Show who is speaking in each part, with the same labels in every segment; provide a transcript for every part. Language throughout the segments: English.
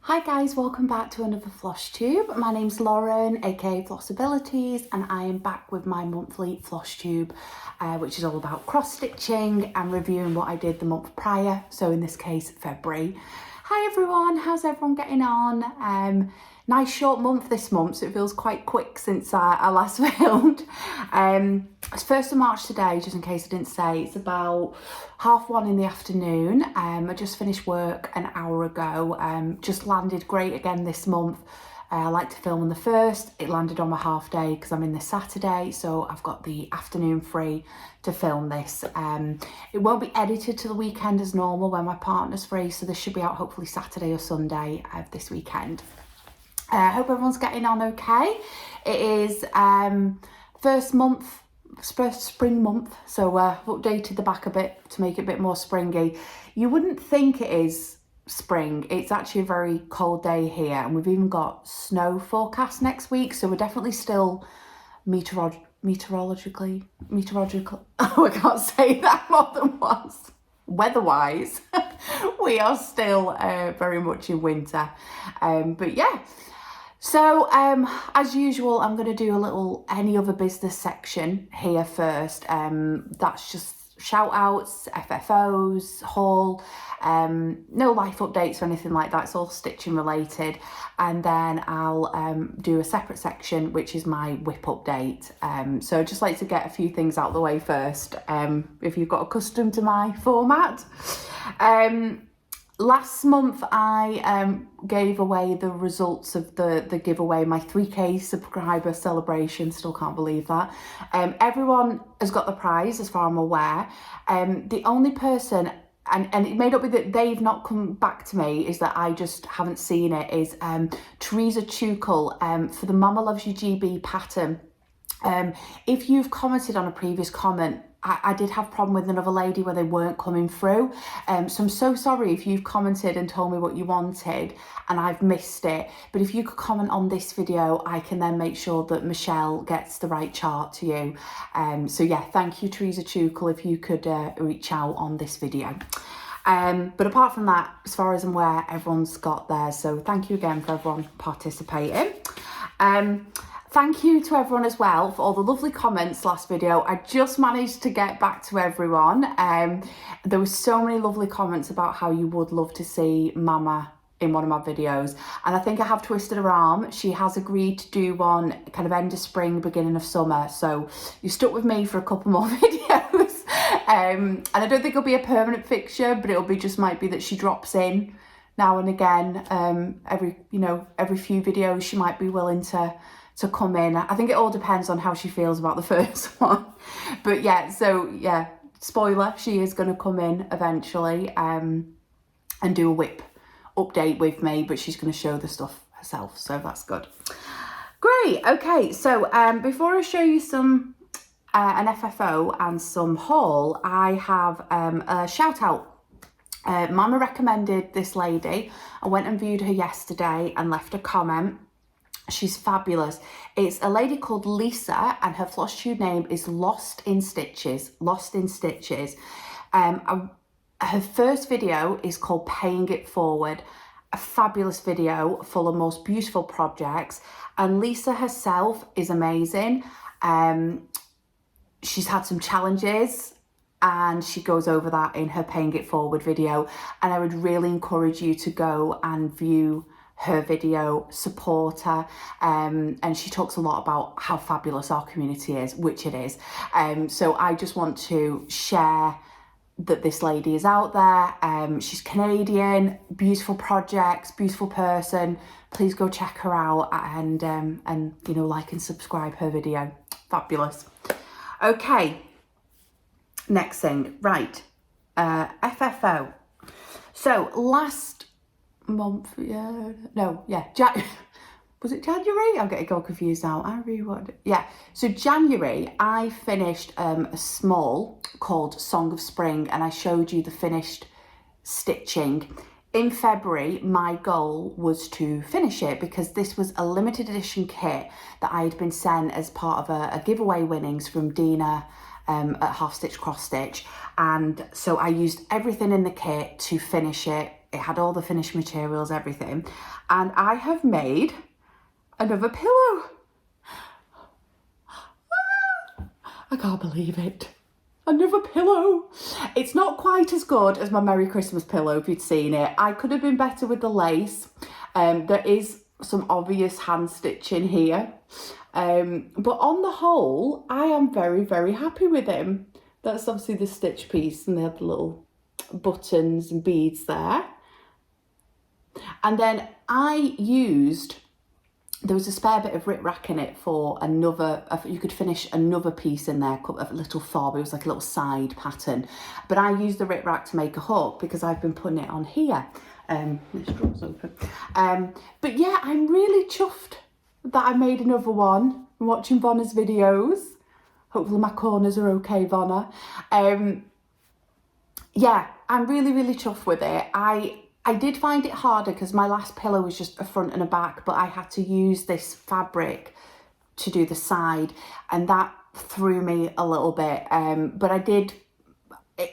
Speaker 1: Hi guys, welcome back to another Flosstube. My name's Lauren, aka Flossabilities, and I am back with my monthly Flosstube, which is all about cross stitching and reviewing what I did the month prior, so in this case February. Hi everyone, how's everyone getting on? Nice short month this month, so it feels quite quick since I last filmed. It's 1st of March today, just in case I didn't say. It's about 1:30 in the afternoon. I just finished work an hour ago. Just landed great again this month. I like to film on the 1st. It landed on my half day because I'm in this Saturday, so I've got the afternoon free to film this. It won't be edited to the weekend as normal when my partner's free, so this should be out hopefully Saturday or Sunday of this weekend. I hope everyone's getting on okay. It is first spring month, so I've updated the back a bit to make it a bit more springy. You wouldn't think it is spring. It's actually a very cold day here, and we've even got snow forecast next week, so we're definitely still meteorologically oh, I can't say that more than once. Weather-wise, we are still very much in winter, but yeah. So as usual, I'm going to do a little any other business section here first. That's just shout outs, FFOs, haul, no life updates or anything like that. It's all stitching related. And then I'll do a separate section, which is my whip update. So I'd just like to get a few things out of the way first, if you've got accustomed to my format. Last month I gave away the results of the giveaway, my 3k subscriber celebration. Still can't believe that. Everyone has got the prize as far as I'm aware. The only person, and it may not be that they've not come back to me, is that I just haven't seen it, is Teresa Chapel for the Mama Loves You GB pattern. If you've commented on a previous comment, I did have a problem with another lady where they weren't coming through. So I'm so sorry if you've commented and told me what you wanted and I've missed it. But if you could comment on this video, I can then make sure that Michelle gets the right chart to you. So yeah, thank you, Teresa Chapel, if you could reach out on this video. But apart from that, as far as I'm aware, everyone's got theirs. So thank you again for everyone participating. Thank you to everyone as well for all the lovely comments last video. I just managed to get back to everyone. There were so many lovely comments about how you would love to see Mama in one of my videos. And I think I have twisted her arm. She has agreed to do one kind of end of spring, beginning of summer. So you stuck with me for a couple more videos. And I don't think it'll be a permanent fixture, but it'll be just might be that she drops in now and again. Every few videos she might be willing to come in. I think it all depends on how she feels about the first one. But yeah, so yeah, spoiler, she is going to come in eventually and do a whip update with me, but she's going to show the stuff herself, so that's good. Great. Okay, so before I show you some an FFO and some haul, I have a shout out. Mama recommended this lady. I went and viewed her yesterday and left a comment. She's fabulous. It's a lady called Lisa, and her Flosstube name is Lost in Stitches. Her first video is called Paying It Forward. A fabulous video full of most beautiful projects. And Lisa herself is amazing. She's had some challenges, and she goes over that in her Paying It Forward video. And I would really encourage you to go and view her video, support her, and she talks a lot about how fabulous our community is, which it is. So I just want to share that this lady is out there. She's Canadian, beautiful projects, beautiful person. Please go check her out and like and subscribe her video. Fabulous. Okay, next thing, right, FFO. So last month, was it January? I'm getting all confused now. So January I finished a small called Song of Spring, and I showed you the finished stitching. In February my goal was to finish it because this was a limited edition kit that I had been sent as part of a giveaway winnings from Dina at Half Stitch Cross Stitch, and so I used everything in the kit to finish it It had all the finished materials, everything. And I have made another pillow. I can't believe it. Another pillow. It's not quite as good as my Merry Christmas pillow, if you'd seen it. I could have been better with the lace. There is some obvious hand stitching here. But on the whole, I am very, very happy with him. That's obviously the stitch piece, and they have the little buttons and beads there. And then I used, there was a spare bit of rip-rack in it for another, you could finish another piece in there, a little fob. It was like a little side pattern. But I used the rip-rack to make a hook because I've been putting it on here. This drawer's open. But yeah, I'm really chuffed that I made another one. I'm watching Vonna's videos. Hopefully my corners are okay, Vonna. Yeah, I'm really, really chuffed with it. I did find it harder because my last pillow was just a front and a back, but I had to use this fabric to do the side, and that threw me a little bit. But I did,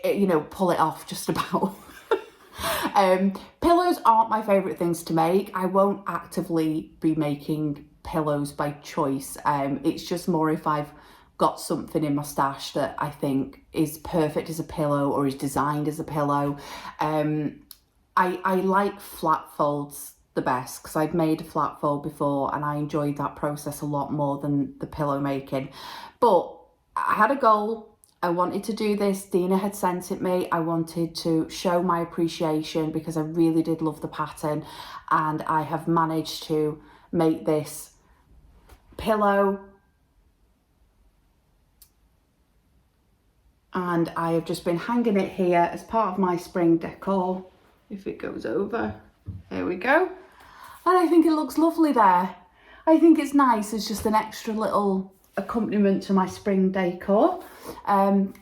Speaker 1: you know, pull it off just about. Pillows aren't my favourite things to make. I won't actively be making pillows by choice. It's just more if I've got something in my stash that I think is perfect as a pillow or is designed as a pillow. I like flat folds the best because I've made a flat fold before and I enjoyed that process a lot more than the pillow making. But I had a goal. I wanted to do this. Dina had sent it me. I wanted to show my appreciation because I really did love the pattern, and I have managed to make this pillow. And I have just been hanging it here as part of my spring decor. If it goes over, there we go. And I think it looks lovely there. I think it's nice as just an extra little accompaniment to my spring decor.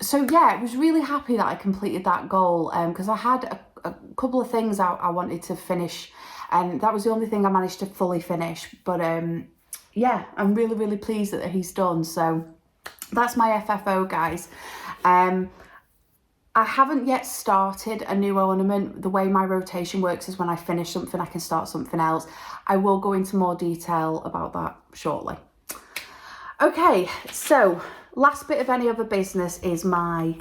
Speaker 1: So yeah, I was really happy that I completed that goal because I had a couple of things I wanted to finish, and that was the only thing I managed to fully finish. But yeah, I'm really, really pleased that he's done. So that's my FFO, guys. I haven't yet started a new ornament. The way my rotation works is when I finish something, I can start something else. I will go into more detail about that shortly. Okay, so last bit of any other business is my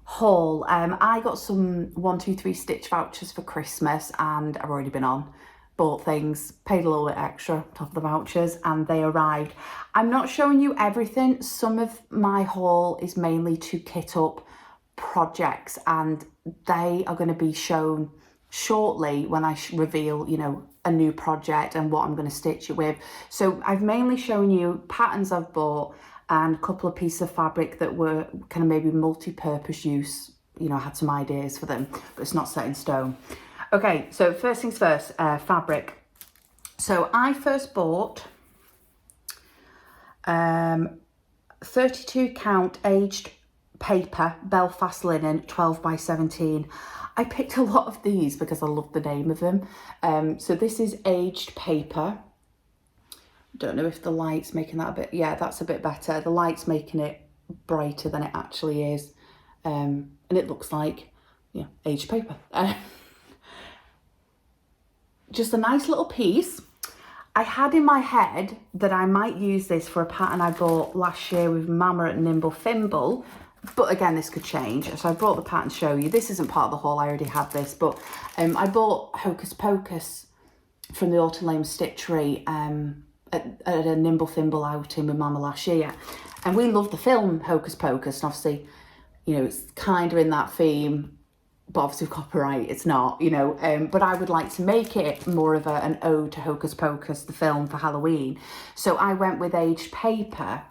Speaker 1: haul. I got some 123 stitch vouchers for Christmas, and I've already been on, bought things, paid a little bit extra on top of the vouchers, and they arrived. I'm not showing you everything. Some of my haul is mainly to kit up projects, and they are going to be shown shortly when I reveal, you know, a new project and what I'm going to stitch it with. So I've mainly shown you patterns I've bought and a couple of pieces of fabric that were kind of maybe multi-purpose use. You know, I had some ideas for them, but it's not set in stone. Okay, so first things first, fabric. So I first bought 32 count aged paper, Belfast linen, 12 by 17. I picked a lot of these because I love the name of them. So this is aged paper. Don't know if the light's making that a bit, yeah, that's a bit better. The light's making it brighter than it actually is. And it looks like, yeah, aged paper. Just a nice little piece. I had in my head that I might use this for a pattern I bought last year with Mama at Nimble Thimble, but again, this could change. So I brought the pattern to show you. This isn't part of the haul, I already had this, but I bought Hocus Pocus from the Autumn Lane Stitchery at a Nimble Thimble outing with Mama last year. And we love the film Hocus Pocus, and obviously, you know, it's kind of in that theme, but obviously copyright, it's not, you know, but I would like to make it more of an ode to Hocus Pocus, the film, for Halloween. So I went with aged paper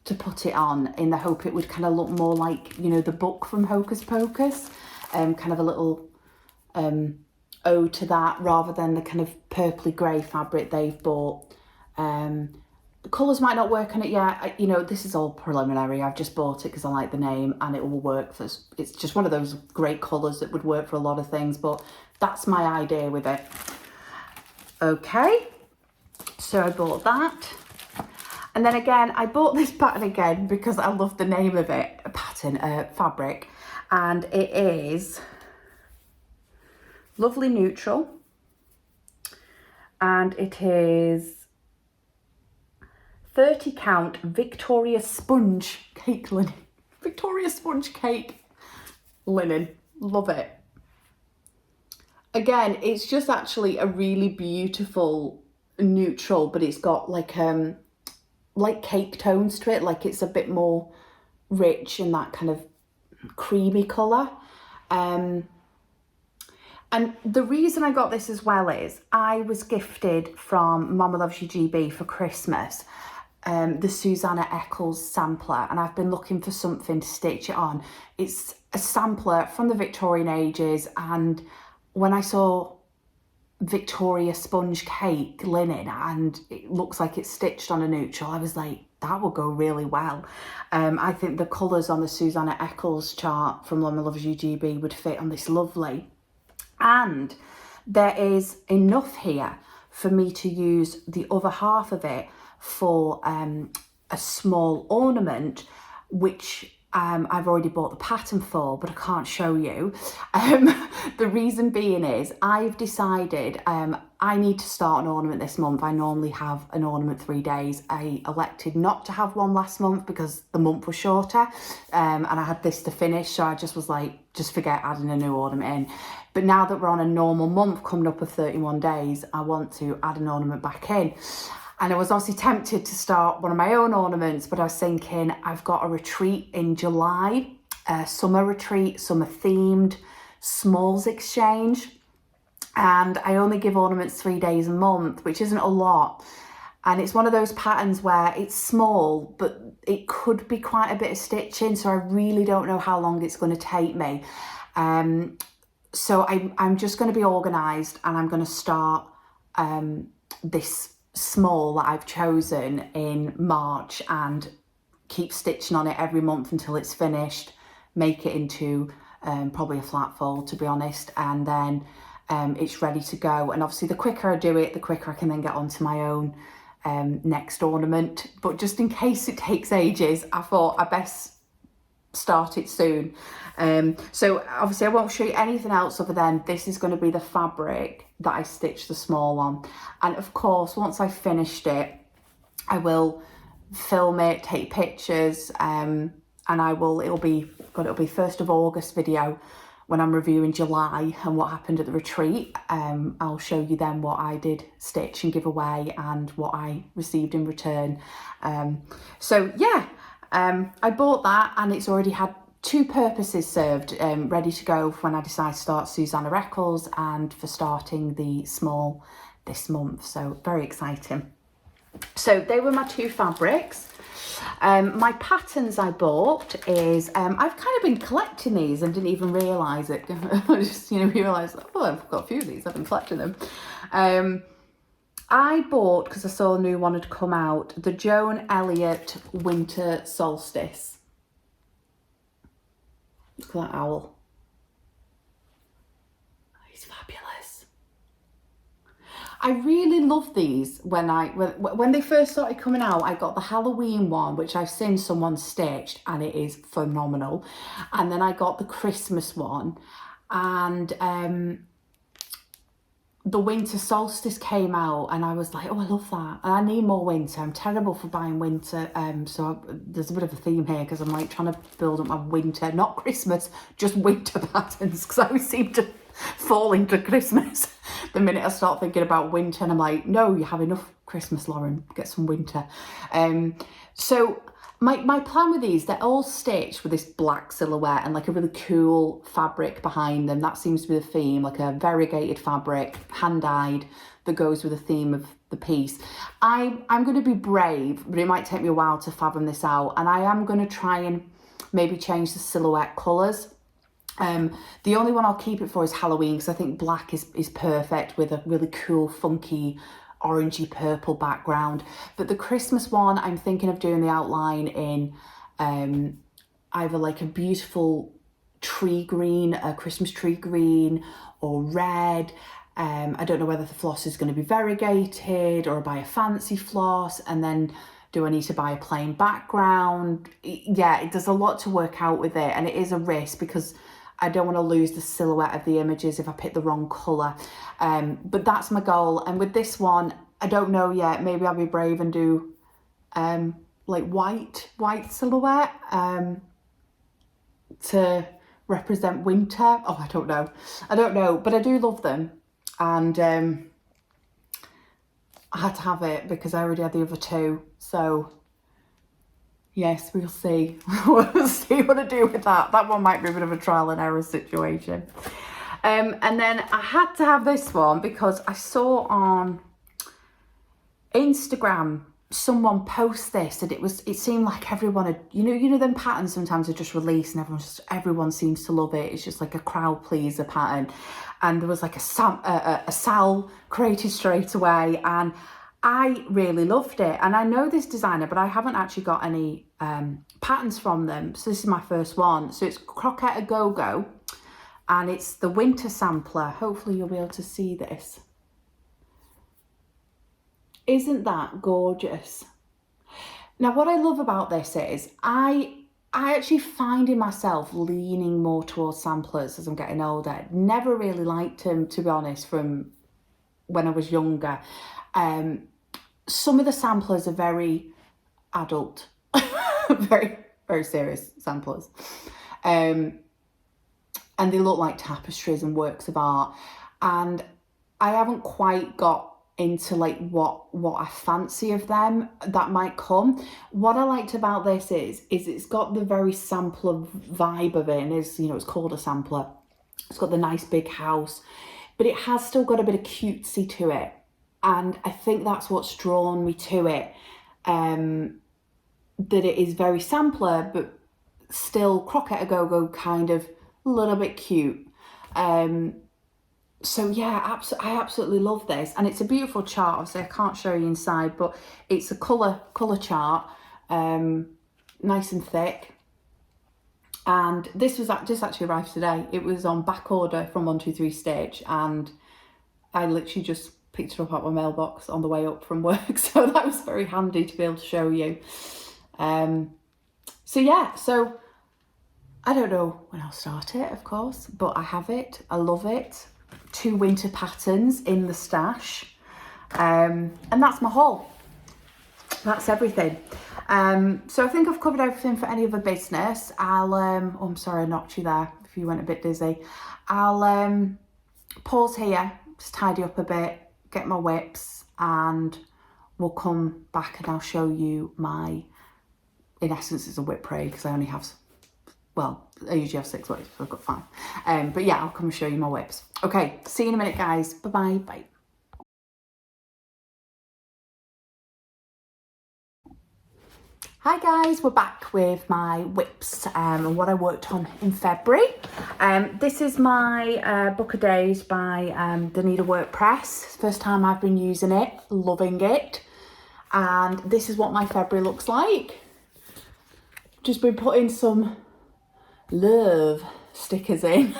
Speaker 1: to put it on in the hope it would kind of look more like, you know, the book from Hocus Pocus, kind of a little ode to that rather than the kind of purpley grey fabric they've bought. The colours might not work on it yet. You know, this is all preliminary. I've just bought it because I like the name and it will work for, it's just one of those great colours that would work for a lot of things, but that's my idea with it. Okay, so I bought that. And then again, I bought this pattern again because I love the name of it, fabric. And it is lovely neutral. And it is 30 count Victoria sponge cake linen. Victoria sponge cake linen. Love it. Again, it's just actually a really beautiful neutral, but it's got like cake tones to it. Like it's a bit more rich in that kind of creamy colour. And the reason I got this as well is I was gifted from Mama Loves You GB for Christmas the Susanna Eccles sampler, and I've been looking for something to stitch it on. It's a sampler from the Victorian ages, and when I saw Victoria sponge cake linen and it looks like it's stitched on a neutral, I was like, that will go really well. I think the colours on the Susanna Eccles chart from Mama Loves You GB would fit on this lovely. And there is enough here for me to use the other half of it for a small ornament, which I've already bought the pattern for, but I can't show you. The reason being is I've decided I need to start an ornament this month. I normally have an ornament 3 days. I elected not to have one last month because the month was shorter, and I had this to finish, so I just was like, just forget adding a new ornament in. But now that we're on a normal month coming up of 31 days, I want to add an ornament back in. And I was obviously tempted to start one of my own ornaments, but I was thinking I've got a retreat in July, a summer retreat, summer themed, smalls exchange. And I only give ornaments 3 days a month, which isn't a lot. And it's one of those patterns where it's small, but it could be quite a bit of stitching. So I really don't know how long it's going to take me. So I'm just going to be organised, and I'm going to start this small that I've chosen in March and keep stitching on it every month until it's finished, make it into probably a flat fold, to be honest, and then it's ready to go. And obviously the quicker I do it, the quicker I can then get onto my own next ornament. But just in case it takes ages, I thought I best start it soon. So obviously I won't show you anything else other than this is going to be the fabric that I stitched the small on. And of course, once I've finished it, I will film it, take pictures, and it'll be 1st of August video when I'm reviewing July and what happened at the retreat. I'll show you then what I did stitch and give away and what I received in return. So yeah, I bought that, and it's already had 2 purposes served, ready to go for when I decide to start Susanna Eccles and for starting the small this month. So very exciting. So they were my 2 fabrics. My patterns I bought is, I've kind of been collecting these and didn't even realise it. I just, realised, oh, I've got a few of these, I've been collecting them. I bought, because I saw a new one had come out, the Joan Elliott Winter Solstice. Look at that owl. He's fabulous. I really love these. When they first started coming out, I got the Halloween one, which I've seen someone stitched, and it is phenomenal. And then I got the Christmas one, and the winter solstice came out, and I was like, oh, I love that. And I need more winter. I'm terrible for buying winter. There's a bit of a theme here because I'm like trying to build up my winter, not Christmas, just winter patterns, because I always seem to fall into Christmas the minute I start thinking about winter, and I'm like, no, you have enough Christmas, Lauren, get some winter. So my plan with these, they're all stitched with this black silhouette and like a really cool fabric behind them. That seems to be the theme, like a variegated fabric, hand-dyed, that goes with the theme of the piece. I'm going to be brave, but it might take me a while to fathom this out, and I am going to try and maybe change the silhouette colours. The only one I'll keep it for is Halloween, because I think black is perfect with a really cool, funky, orangey purple background. But the Christmas one, I'm thinking of doing the outline in either like a beautiful tree green, a Christmas tree green, or red. I don't know whether the floss is going to be variegated or buy a fancy floss, and then do I need to buy a plain background? Yeah, there's a lot to work out with it, and it is a risk because I don't want to lose the silhouette of the images if I pick the wrong colour. But that's my goal. And with this one, I don't know yet. Maybe I'll be brave and do like white silhouette to represent winter. Oh, I don't know. But I do love them. And I had to have it because I already had the other two. So yes, we'll see. We'll see what I do with that. That one might be a bit of a trial and error situation. And then I had to have this one because I saw on Instagram someone post this, and it seemed like everyone had, you know them patterns sometimes are just released and everyone seems to love it. It's just like a crowd pleaser pattern, and there was like a Sal created straight away, and I really loved it. And I know this designer, but I haven't actually got any patterns from them, so this is my first one. So it's Croquette A Go Go, and it's the winter sampler. Hopefully you'll be able to see this. Isn't that gorgeous? Now, what I love about this is I actually find in myself leaning more towards samplers as I'm getting older. Never really liked them, to be honest, from when I was younger. Some of the samplers are very adult, very, very serious samplers. And they look like tapestries and works of art. And I haven't quite got into like what I fancy of them. That might come. What I liked about this is it's got the very sampler vibe of it, and it's, you know, it's called a sampler. It's got the nice big house, but it has still got a bit of cutesy to it, and I think that's what's drawn me to it. That it is very sampler, but still Croquette A Go Go, kind of a little bit cute. So yeah, I absolutely love this, and it's a beautiful chart. Obviously I can't show you inside, but it's a colour chart, nice and thick. And this was just actually arrived today. It was on back order from 123 Stitch, and I literally just picked it up out my mailbox on the way up from work, so that was very handy to be able to show you. So yeah, so I don't know when I'll start it, of course, but I have it. I love it. 2 winter patterns in the stash, and that's my haul. That's everything. So I think I've covered everything for any other business. I'll oh, I'm sorry I knocked you there if you went a bit dizzy. I'll pause here, just tidy up a bit, get my whips, and we'll come back and I'll show you my, in essence it's a whip tray because I only have, well, I usually have 6 whips, so I've got 5. But yeah, I'll come and show you my whips. Okay, see you in a minute, guys. Bye-bye. Bye. Hi guys, we're back with my whips and what I worked on in February. This is my Book of Days by the Needlework Press. First time I've been using it, loving it. And this is what my February looks like. Just been putting some love stickers in.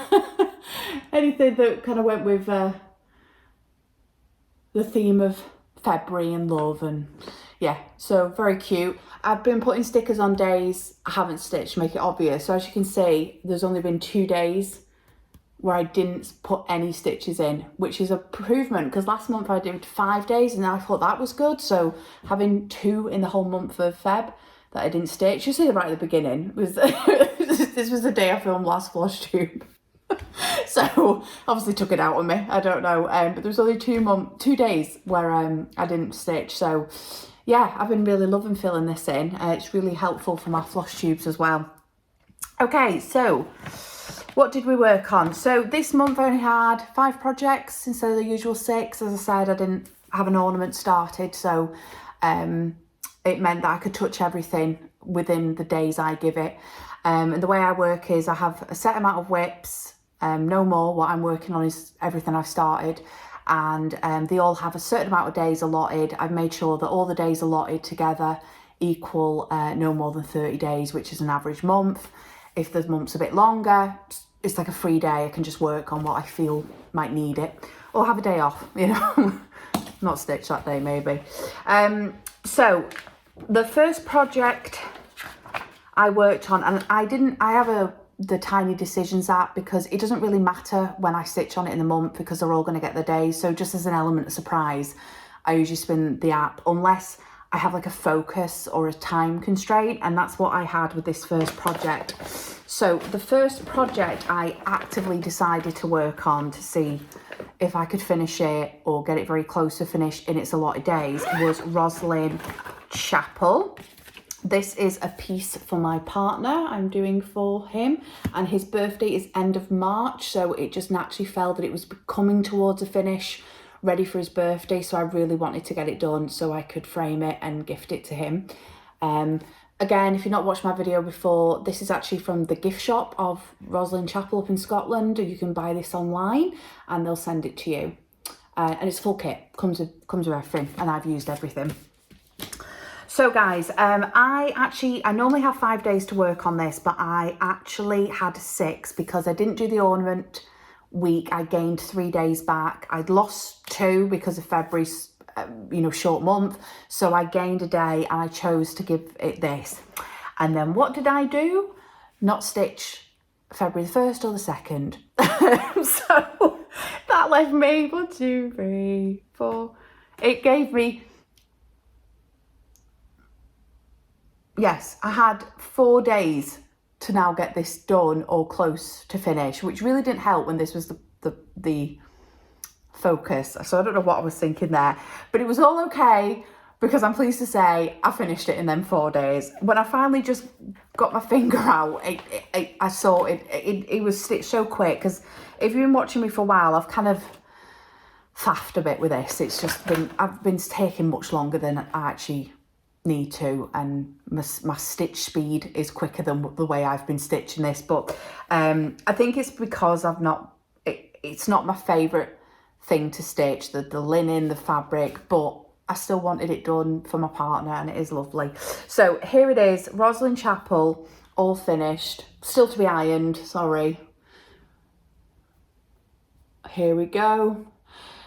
Speaker 1: Anything that kind of went with the theme of February and love, and yeah, so very cute. I've been putting stickers on days I haven't stitched to make it obvious. So as you can see, there's only been 2 days where I didn't put any stitches in, which is an improvement because last month I did 5 days and I thought that was good. So having 2 in the whole month of Feb that I didn't stitch, you see that right at the beginning, was this was the day I filmed last Flosstube. So obviously took it out on me, I don't know, but there was only 2 days where I didn't stitch. So yeah, I've been really loving filling this in. It's really helpful for my floss tubes as well. Okay, so what did we work on? So this month I only had 5 projects instead of the usual 6. As I said, I didn't have an ornament started, so it meant that I could touch everything within the days I give it. And the way I work is I have a set amount of whips, no more. What I'm working on is everything I've started, and they all have a certain amount of days allotted. I've made sure that all the days allotted together equal no more than 30 days, which is an average month. If the month's a bit longer, it's like a free day. I can just work on what I feel might need it, or have a day off, you know, not stitch that day maybe. So the first project I worked on, and I have a the tiny decisions at, because it doesn't really matter when I stitch on it in the month because they're all going to get the day. So just as an element of surprise, I usually spin the app unless I have like a focus or a time constraint, and that's what I had with this first project. So the first project I actively decided to work on to see if I could finish it or get it very close to finish in its allotted days was Rosalind Chapel. This is a piece for my partner I'm doing for him, and his birthday is end of March, so it just naturally fell that it was coming towards a finish, ready for his birthday, so I really wanted to get it done so I could frame it and gift it to him. Again, if you've not watched my video before, this is actually from the gift shop of Rosalind Chapel up in Scotland. You can buy this online and they'll send it to you. And it's full kit, comes with everything, and I've used everything. So guys, I normally have 5 days to work on this, but I actually had 6 because I didn't do the ornament week. I gained 3 days back. I'd lost 2 because of February's, short month. So I gained a day and I chose to give it this. And then what did I do? Not stitch February the 1st or the 2nd. So that left me 1, 2, 3, 4. It gave me, yes, I had 4 days to now get this done or close to finish, which really didn't help when this was the focus. So I don't know what I was thinking there, but it was all okay because I'm pleased to say I finished it in them 4 days. When I finally just got my finger out, I saw it was stitched so quick, because if you've been watching me for a while, I've kind of faffed a bit with this. It's just I've been taking much longer than I actually need to, and my stitch speed is quicker than the way I've been stitching this. But I think it's because it's not my favourite thing to stitch, the linen, the fabric, but I still wanted it done for my partner, and it is lovely. So here it is, Rosalind Chapel, all finished, still to be ironed, sorry. Here we go.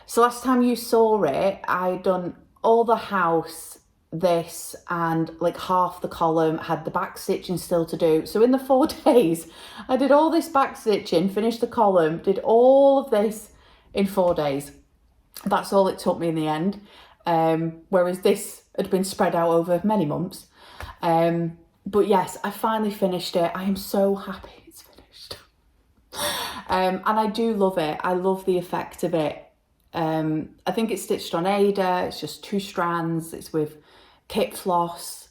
Speaker 1: So last time you saw it, I'd done all the house, this, and like half the column, had the back stitching still to do. So in the 4 days, I did all this back stitching, finished the column, did all of this in 4 days. That's all it took me in the end. Whereas this had been spread out over many months. But yes, I finally finished it. I am so happy it's finished. And I do love it. I love the effect of it. I think it's stitched on Ada. It's just 2 strands. It's with kit floss.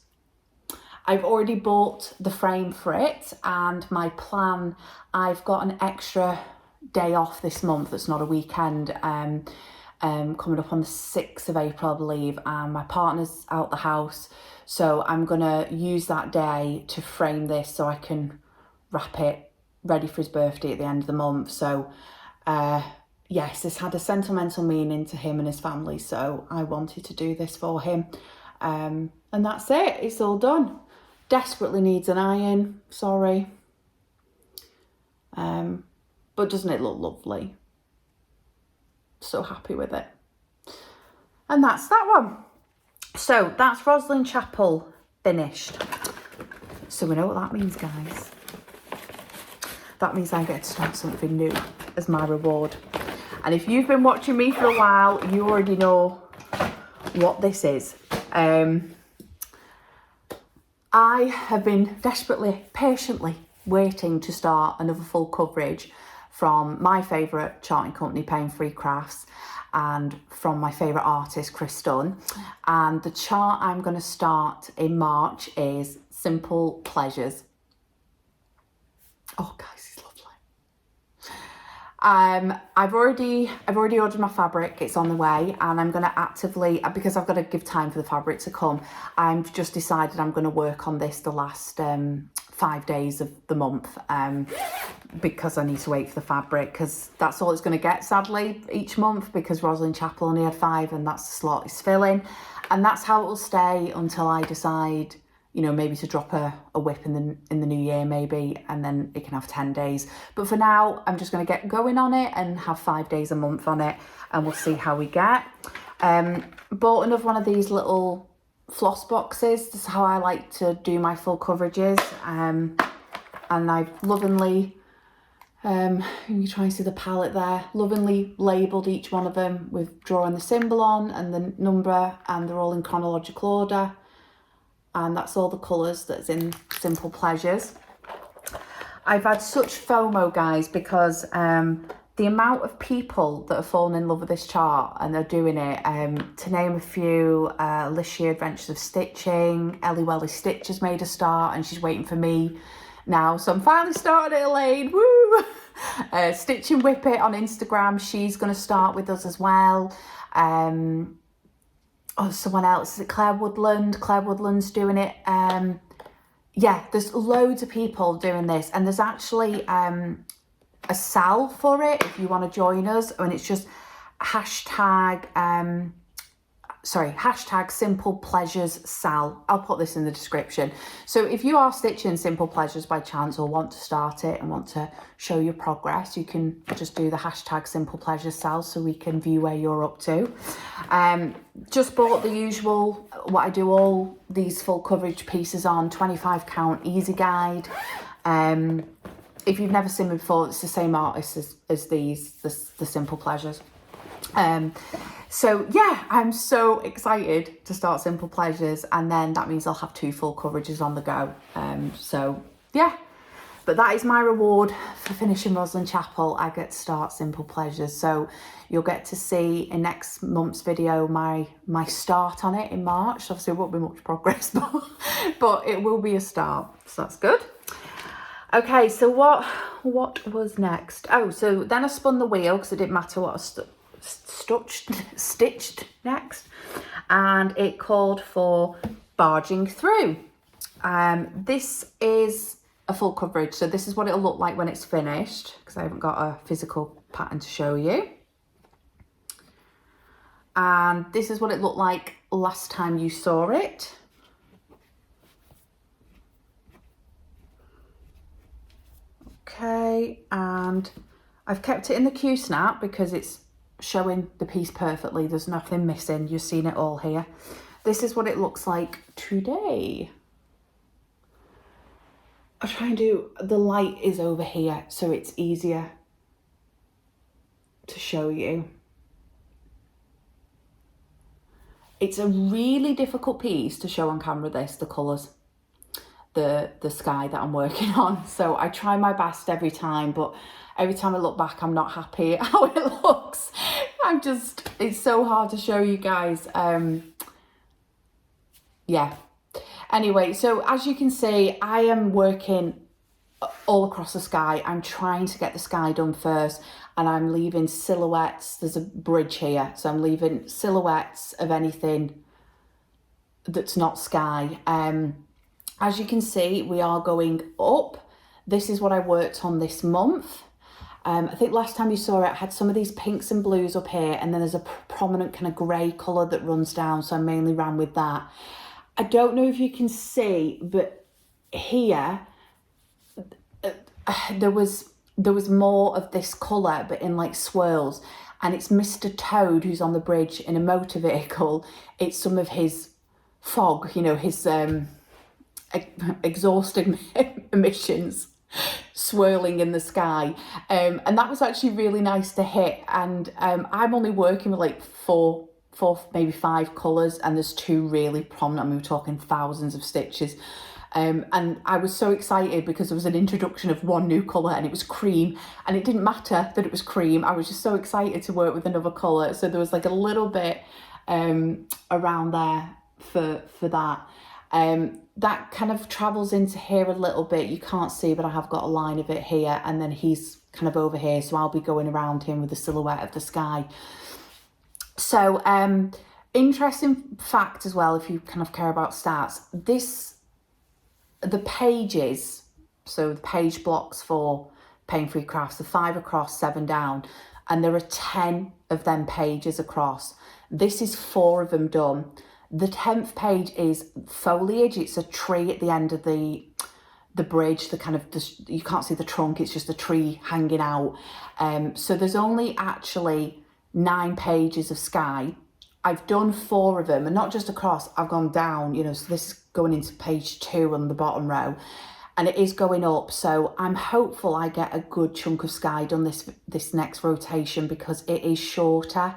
Speaker 1: I've already bought the frame for it, and my plan, I've got an extra day off this month that's not a weekend, coming up on the 6th of April, I believe, and my partner's out the house, so I'm gonna use that day to frame this so I can wrap it ready for his birthday at the end of the month. So yes, this had a sentimental meaning to him and his family, so I wanted to do this for him. And that's it, it's all done. Desperately needs an iron, sorry. But doesn't it look lovely? So happy with it. And that's that one. So that's Rosalind Chapel finished. So we know what that means, guys. That means I get to start something new as my reward. And if you've been watching me for a while, you already know what this is. I have been desperately, patiently waiting to start another full coverage from my favourite charting company, Paine Crafts, and from my favourite artist, Chris Dunn. And the chart I'm going to start in March is Simple Pleasures. Oh, guys, it's lovely. I've already ordered my fabric. It's on the way, and I'm going to actively, because I've got to give time for the fabric to come, I've just decided I'm going to work on this the last 5 days of the month, because I need to wait for the fabric, because that's all it's going to get, sadly, each month, because Rosalind Chapel only had 5 and that's the slot it's filling, and that's how it will stay until I decide, maybe to drop a whip in the new year, maybe, and then it can have 10 days. But for now, I'm just going to get going on it and have 5 days a month on it, and we'll see how we get. Bought another one of these little floss boxes. This is how I like to do my full coverages. and I've lovingly, you try and see the palette there, lovingly labelled each one of them with drawing the symbol on and the number, and they're all in chronological order. And that's all the colours that's in Simple Pleasures. I've had such FOMO, guys, because the amount of people that have fallen in love with this chart and they're doing it, to name a few, Alicia Adventures of Stitching, Ellie Welly Stitch has made a start and she's waiting for me now. So I'm finally starting it, Elaine, woo! Stitch and Whip It on Instagram, she's going to start with us as well. Oh, someone else, is it Claire Woodland? Claire Woodland's doing it. Yeah, there's loads of people doing this, and there's actually a sal for it if you want to join us, and it's just hashtag Simple Pleasures Sal. I'll put this in the description. So if you are stitching Simple Pleasures by chance or want to start it and want to show your progress, you can just do the hashtag Simple Pleasures Sal so we can view where you're up to. Just bought the usual, what I do all these full coverage pieces on, 25 count easy guide. If you've never seen me before, it's the same artist as these, the Simple Pleasures. So yeah, I'm so excited to start Simple Pleasures, and then that means I'll have 2 full coverages on the go. So yeah, but that is my reward for finishing Rosalind Chapel. I get to start Simple Pleasures. So you'll get to see in next month's video my start on it in March. Obviously, it won't be much progress, but it will be a start. So that's good. Okay, so what was next? Oh, so then I spun the wheel because it didn't matter what I stitched next, and it called for Barging Through. This is a full coverage, so this is what it'll look like when it's finished, because I haven't got a physical pattern to show you. And this is what it looked like last time you saw it. Okay, and I've kept it in the Q-snap because it's showing the piece perfectly. There's nothing missing. You've seen it all here. This is what it looks like today. I'll try and do, the light is over here so it's easier to show you. It's a really difficult piece to show on camera, this, the colours, the sky that I'm working on. So I try my best every time, but every time I look back, I'm not happy at how it looks. It's so hard to show you guys. Yeah. Anyway, so as you can see, I am working all across the sky. I'm trying to get the sky done first, and I'm leaving silhouettes. There's a bridge here, so I'm leaving silhouettes of anything that's not sky. As you can see, we are going up. This is what I worked on this month. I think last time you saw it, I had some of these pinks and blues up here, and then there's a prominent kind of grey colour that runs down, so I mainly ran with that. I don't know if you can see, but here, there was more of this colour, but in like swirls, and it's Mr. Toad who's on the bridge in a motor vehicle. It's some of his fog, you know, his exhaust emissions swirling in the sky, and that was actually really nice to hit. And I'm only working with like four, maybe 5 colours, and there's 2 really prominent. I mean, we're talking thousands of stitches, and I was so excited because there was an introduction of 1 new colour, and it was cream, and it didn't matter that it was cream. I was just so excited to work with another colour, so there was like a little bit around there for that. That kind of travels into here a little bit. You can't see, but I have got a line of it here, and then he's kind of over here, so I'll be going around him with the silhouette of the sky. So interesting fact as well, if you kind of care about stats, the pages, so the page blocks for Paine Free Crafts, the 5 across, 7 down, and there are 10 of them pages across. This is 4 of them done. The 10th page is foliage. It's a tree at the end of the bridge, you can't see the trunk, it's just a tree hanging out. So there's only actually 9 pages of sky. I've done 4 of them, and not just across, I've gone down, you know, so this is going into page 2 on the bottom row. and it is going up, so I'm hopeful I get a good chunk of sky done this next rotation, because it is shorter.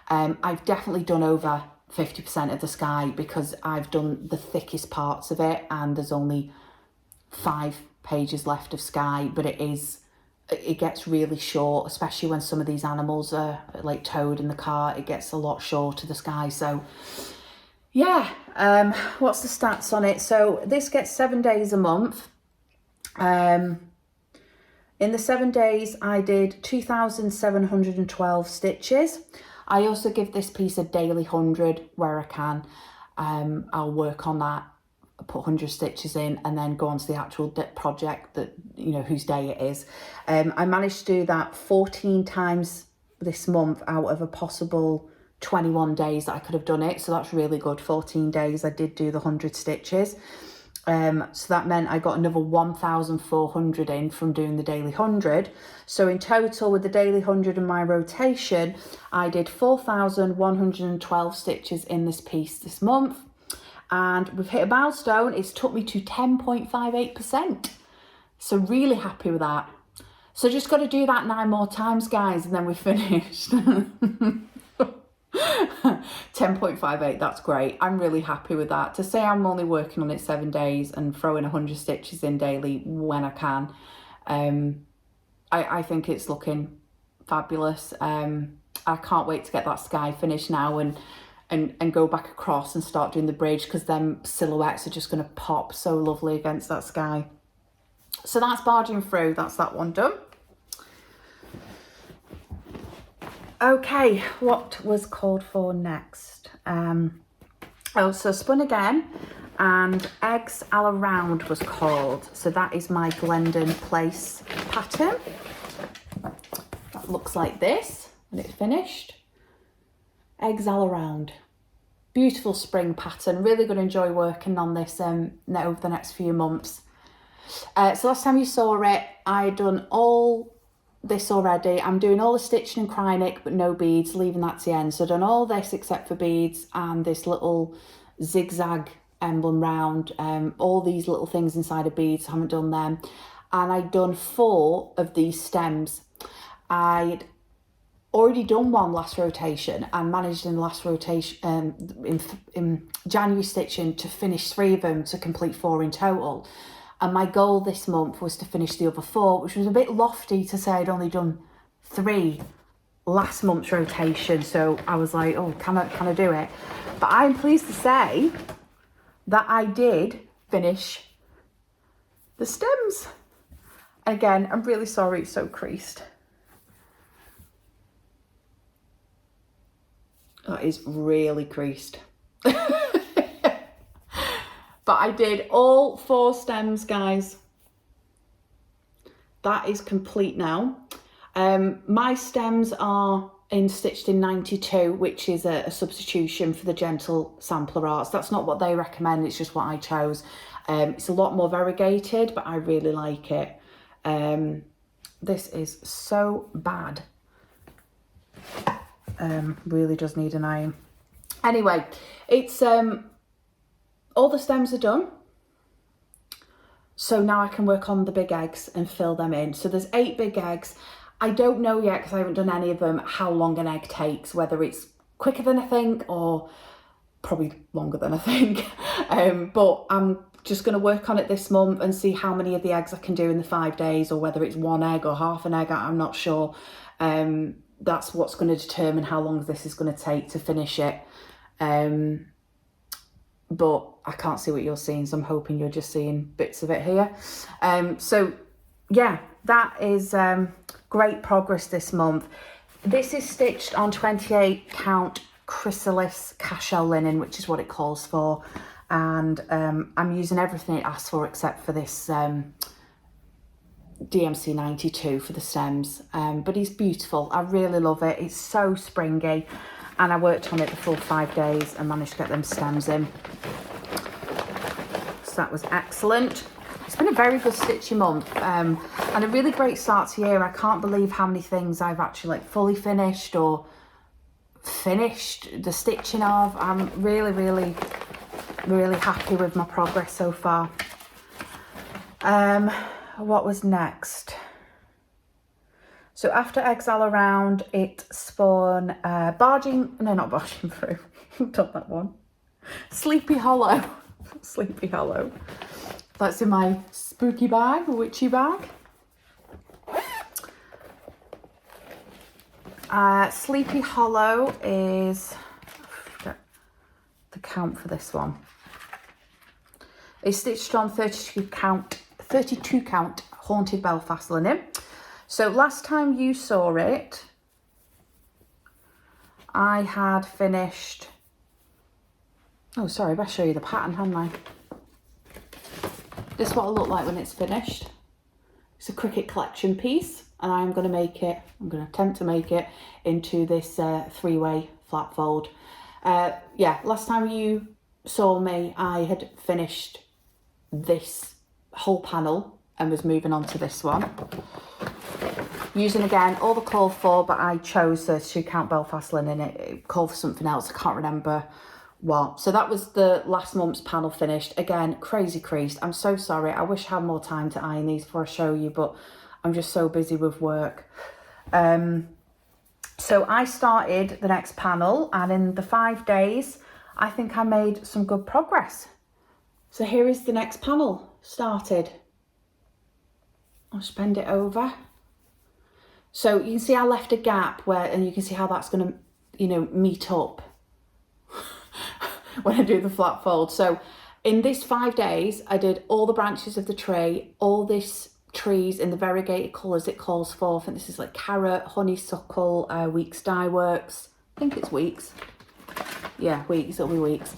Speaker 1: I've definitely done over 50% of the sky, because I've done the thickest parts of it, and there's only 5 pages left of sky, but it gets really short, especially when some of these animals are like towed in the car. It gets a lot shorter, the sky. So yeah, what's the stats on it? So this gets 7 days a month. In the 7 days, I did 2,712 stitches. I also give this piece a daily 100 where I can. I'll work on that, put 100 stitches in, and then go on to the actual project that, you know, whose day it is. I managed to do that 14 times this month out of a possible 21 days that I could have done it. So that's really good. 14 days I did do the 100 stitches. So that meant I got another 1,400 in from doing the daily 100. So in total, with the daily 100 and my rotation, I did 4,112 stitches in this piece this month. And we've hit a milestone. It's took me to 10.58%. So really happy with that. So just got to do that 9 more times, guys, and then we're finished. 10.58, that's great. I'm really happy with that. To say I'm only working on it 7 days and throwing 100 stitches in daily when I can, I think it's looking fabulous. I can't wait to get that sky finished now and go back across and start doing the bridge, because them silhouettes are just going to pop so lovely against that sky. So that's barging through. That's that one done. Okay, what was called for next? So spun again, and eggs all around was called. So that is my Glendon Place pattern. That looks like this when it's finished. Eggs all around. Beautiful spring pattern. Really going to enjoy working on this over the next few months. So last time you saw it, I had done all this already. I'm doing all the stitching and cryonic, but no beads, leaving that to the end. So I've done all this except for beads and this little zigzag emblem round. All these little things inside of beads, haven't done them. And I'd done 4 of these stems. I'd already done one last rotation and managed in the last rotation, in January stitching, to finish 3 of them to complete 4 in total. And my goal this month was to finish the other 4, which was a bit lofty to say I'd only done 3 last month's rotation. So I was like, oh, can I do it? But I'm pleased to say that I did finish the stems. Again, I'm really sorry it's so creased. That is really creased. But I did all 4 stems, guys. That is complete now. My stems are stitched in 92, which is a substitution for the gentle sampler arts. That's not what they recommend, it's just what I chose. It's a lot more variegated, but I really like it. This is so bad. Really does need an iron. Anyway, it's all the stems are done. So now I can work on the big eggs and fill them in. So there's 8 big eggs. I don't know yet, because I haven't done any of them, how long an egg takes, whether it's quicker than I think or probably longer than I think. But I'm just going to work on it this month and see how many of the eggs I can do in the 5 days, or whether it's 1 egg or half an egg. I'm not sure. That's what's going to determine how long this is going to take to finish it. But I can't see what you're seeing, so I'm hoping you're just seeing bits of it here. So yeah, that is great progress this month. This is stitched on 28 count chrysalis cashel linen, which is what it calls for. And I'm using everything it asks for except for this DMC 92 for the stems. But it's beautiful. I really love it. It's so springy. And I worked on it the full 5 days and managed to get them stems in. So that was excellent. It's been a very good stitching month, and a really great start to year. I can't believe how many things I've actually fully finished or finished the stitching of. I'm really happy with my progress so far. What was next? So after Exile Around, it spun Barging, no, not Barging Through, done that one. Sleepy Hollow, Sleepy Hollow. That's in my spooky bag, witchy bag. Sleepy Hollow is, the count for this one. It's stitched on 32 count Haunted Belfast linen. So last time you saw it, I had finished, oh sorry, I better show you the pattern, hadn't I? This is what it'll look like when it's finished. It's a cricket collection piece, and I'm going to attempt to make it into this three-way flat fold. Yeah, last time you saw me, I had finished this whole panel and was moving on to this one. Using again all the called for, but I chose the 2 count Belfast linen. It called for something else, I can't remember what. So that was the last month's panel finished. Again, crazy creased. I'm so sorry. I wish I had more time to iron these before I show you, but I'm just so busy with work. So I started the next panel, and in the 5 days, I think I made some good progress. So here is the next panel started. I'll just bend it over. So you can see I left a gap where, and you can see how that's going to, you know, meet up when I do the flat fold. So in this 5 days, I did all the branches of the tree, all this trees in the variegated colours it calls for. I think this is like carrot, honeysuckle, Weeks Dye Works. I think it's Weeks. Yeah, Weeks, it'll be Weeks.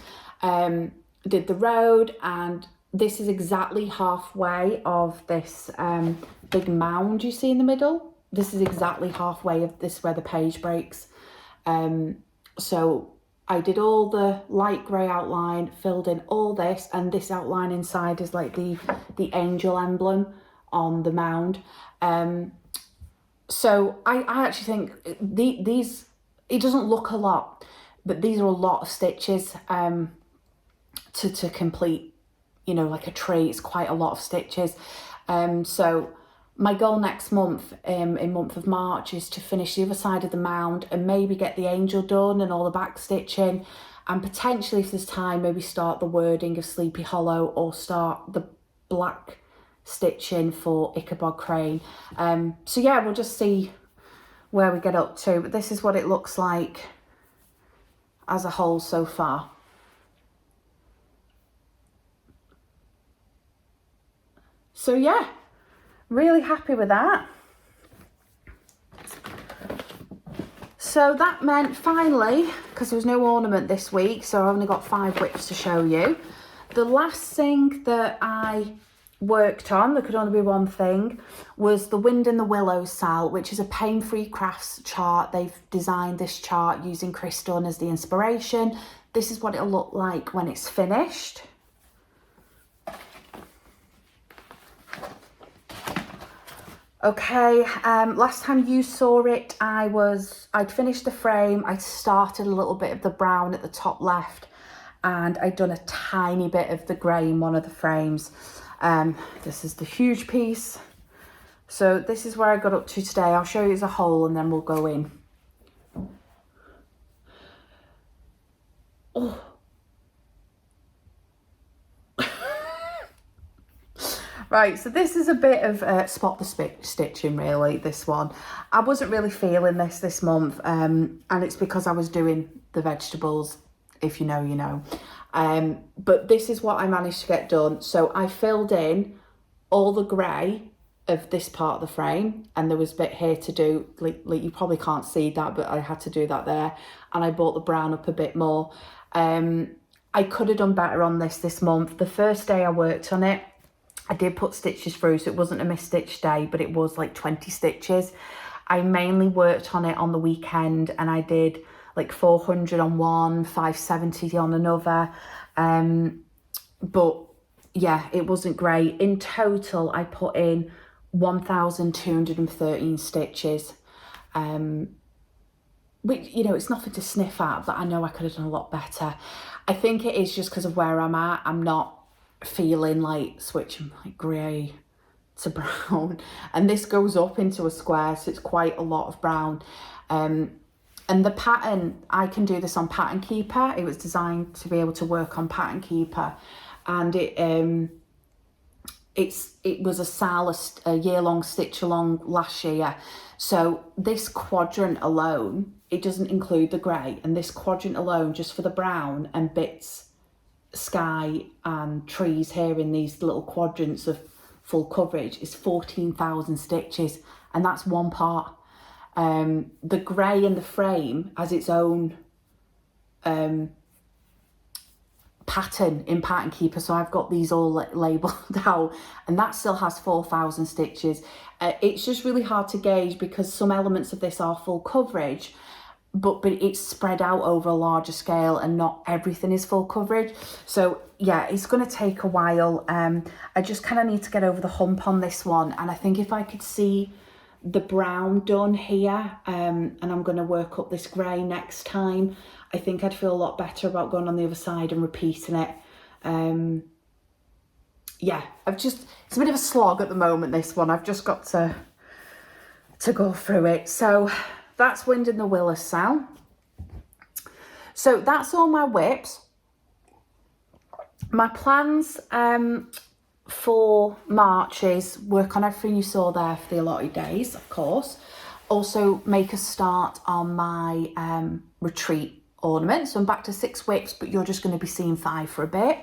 Speaker 1: Did the road, and this is exactly halfway of this big mound you see in the middle. This is exactly halfway of this where the page breaks. So I did all the light grey outline, filled in all this, and this outline inside is like the angel emblem on the mound. So I actually think these, it doesn't look a lot, but these are a lot of stitches to complete, you know, like a tree. It's quite a lot of stitches. So my goal next month, in month of March, is to finish the other side of the mound and maybe get the angel done and all the back stitching, and potentially, if there's time, maybe start the wording of Sleepy Hollow or start the black stitching for Ichabod Crane. So yeah, we'll just see where we get up to, but this is what it looks like as a whole so far. So yeah, really happy with that. So that meant finally, because there was no ornament this week, so I only got 5 whips to show you. The last thing that I worked on, there could only be one thing, was the Wind in the Willows Sal, which is a Paine Free Crafts chart. They've designed this chart using Chris Dunn as the inspiration. This is what it'll look like when it's finished. Okay, last time you saw it, I'd finished the frame. I started a little bit of the brown at the top left, and I'd done a tiny bit of the grey in one of the frames. This is the huge piece. So this is where I got up to today. I'll show you as a whole and then we'll go in. Oh. Right, so this is a bit of spot the stitching, really, this one. I wasn't really feeling this month, and it's because I was doing the vegetables. If you know, you know. But this is what I managed to get done. So I filled in all the grey of this part of the frame, and there was a bit here to do, like you probably can't see that, but I had to do that there, and I brought the brown up a bit more. I could have done better on this month. The first day I worked on it, I did put stitches through, so it wasn't a misstitched day, but it was like 20 stitches. I mainly worked on it on the weekend, and I did like 400 on one, 570 on another. But yeah, it wasn't great. In total, I put in 1,213 stitches. Which, you know, it's nothing to sniff at, but I know I could have done a lot better. I think it is just because of where I'm at. I'm not feeling like switching like grey to brown, and this goes up into a square, so it's quite a lot of brown. And the pattern, I can do this on Pattern Keeper. It was designed to be able to work on Pattern Keeper, and it was a year-long stitch along last year. So this quadrant alone, it doesn't include the grey, and this quadrant alone, just for the brown and bits, sky and trees here in these little quadrants of full coverage, is 14,000 stitches, and that's one part. The grey in the frame has its own pattern in Pattern Keeper, so I've got these all labelled out, and that still has 4,000 stitches. It's just really hard to gauge because some elements of this are full coverage, but it's spread out over a larger scale and not everything is full coverage. So yeah, it's going to take a while. I just kind of need to get over the hump on this one, and I think if I could see the brown done here, and I'm going to work up this grey next time, I think I'd feel a lot better about going on the other side and repeating it. Yeah, it's a bit of a slog at the moment, this one. I've just got to go through it. So that's Wind in the Willows sound. So that's all my whips. My plans for March is work on everything you saw there for the allotted days, of course. Also make a start on my retreat ornament. So I'm back to 6 whips, but you're just going to be seeing 5 for a bit.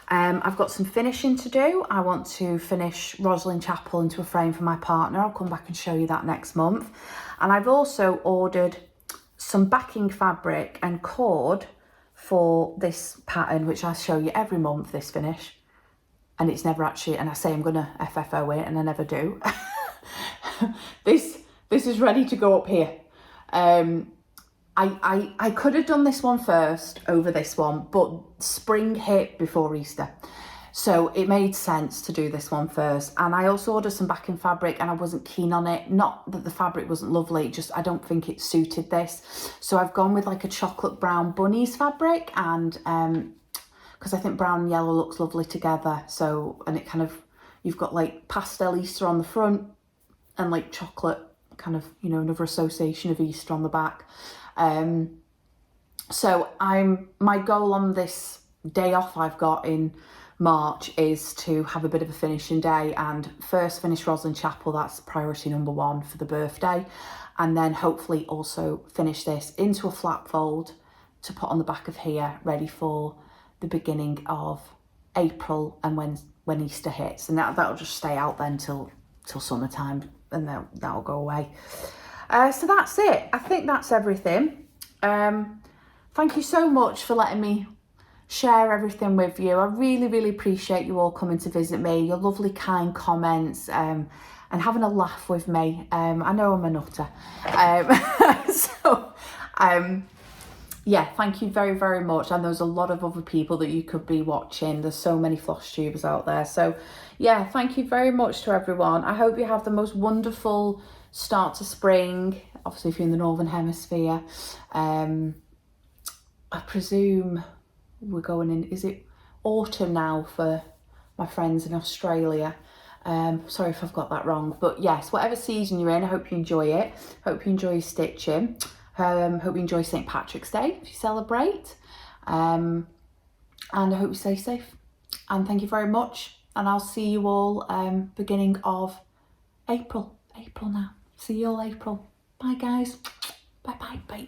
Speaker 1: I've got some finishing to do. I want to finish Rosalind Chapel into a frame for my partner. I'll come back and show you that next month. And I've also ordered some backing fabric and cord for this pattern, which I show you every month, this finish. And it's never actually, and I say I'm going to FFO it, and I never do. This is ready to go up here. I could have done this one first over this one, but spring hit before Easter. So it made sense to do this one first. And I also ordered some backing fabric, and I wasn't keen on it. Not that the fabric wasn't lovely, just I don't think it suited this. So I've gone with like a chocolate brown bunnies fabric, and because I think brown and yellow looks lovely together. So, and it kind of, you've got like pastel Easter on the front and like chocolate kind of, you know, another association of Easter on the back. So my goal on this day off I've got in March is to have a bit of a finishing day and first finish Rosalind Chapel. That's priority number 1 for the birthday. And then hopefully also finish this into a flat fold to put on the back of here, ready for the beginning of April and when Easter hits. And that'll just stay out then till summertime, and that'll go away. So that's it. I think that's everything. Thank you so much for letting me share everything with you. I really, really appreciate you all coming to visit me, your lovely kind comments, and having a laugh with me. I know I'm a nutter. Yeah, thank you very, very much. And there's a lot of other people that you could be watching. There's so many Flosstubers out there. So yeah, thank you very much to everyone. I hope you have the most wonderful start to spring. Obviously, if you're in the Northern Hemisphere. I presume we're going in, is it autumn now for my friends in Australia? Sorry if I've got that wrong, but yes, whatever season you're in, I hope you enjoy it. Hope you enjoy your stitching. Hope you enjoy St. Patrick's Day if you celebrate. And I hope you stay safe. And thank you very much. And I'll see you all beginning of April. April now. See you all April. Bye guys. Bye bye. Bye.